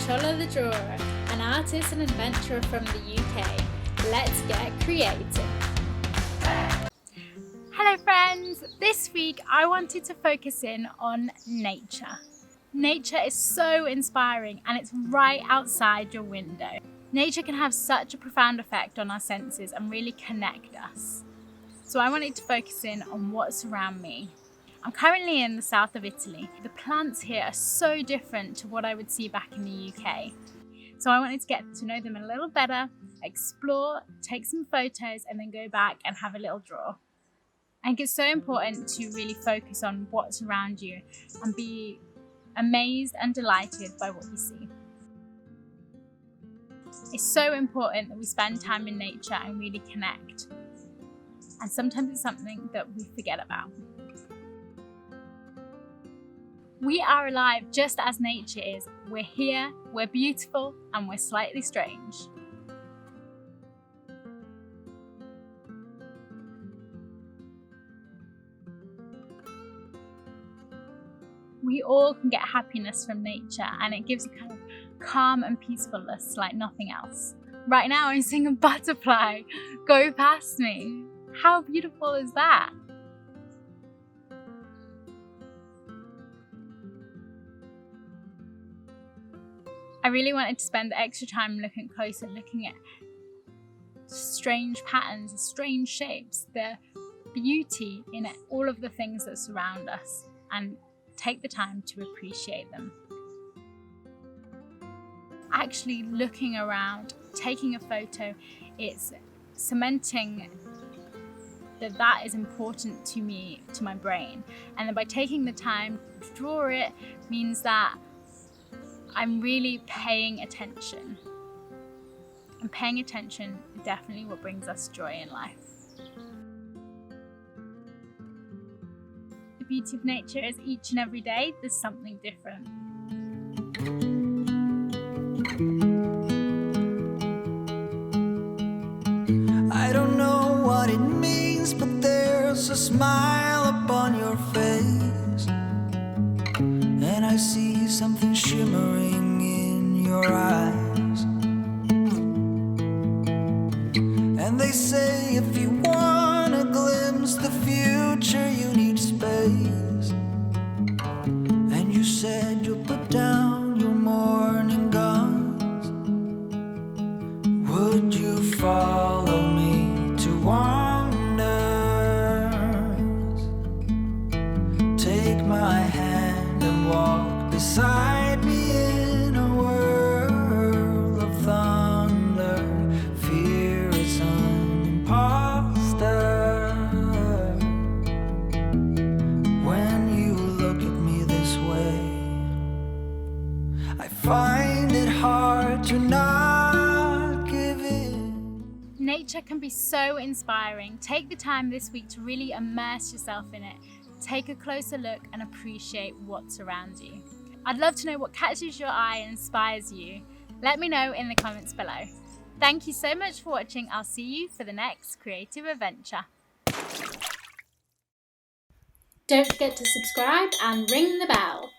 Nocciola the drawer, an artist and adventurer from the UK. Let's get creative. Hello friends! This week I wanted to focus in on nature. Nature is so inspiring and it's right outside your window. Nature can have such a profound effect on our senses and really connect us. So I wanted to focus in on what's around me. I'm currently in the south of Italy. The plants here are so different to what I would see back in the UK. So I wanted to get to know them a little better, explore, take some photos, and then go back and have a little draw. I think it's so important to really focus on what's around you and be amazed and delighted by what you see. It's so important that we spend time in nature and really connect. And sometimes it's something that we forget about. We are alive just as nature is. We're here, we're beautiful, and we're slightly strange. We all can get happiness from nature, and it gives a kind of calm and peacefulness like nothing else. Right now I'm seeing a butterfly go past me. How beautiful is that? I really wanted to spend the extra time looking closer, looking at strange patterns, strange shapes, the beauty in all of the things that surround us, and take the time to appreciate them. Actually looking around, taking a photo, it's cementing that is important to me, to my brain. And then by taking the time to draw it means that I'm really paying attention. And paying attention is definitely what brings us joy in life. The beauty of nature is each and every day there's something different. I don't know what it means, but there's a smile upon your face, and I see something shimmering in your eyes. And they say if you want a glimpse the future you need space, and you said you'll put down your morning guns. Would you follow me to wonders? Take my hand and walk beside me in a world of thunder. Fear is an imposter. When you look at me this way, I find it hard to not give in. Nature can be so inspiring. Take the time this week to really immerse yourself in it. Take a closer look and appreciate what's around you. I'd love to know what catches your eye and inspires you. Let me know in the comments below. Thank you so much for watching. I'll see you for the next creative adventure. Don't forget to subscribe and ring the bell.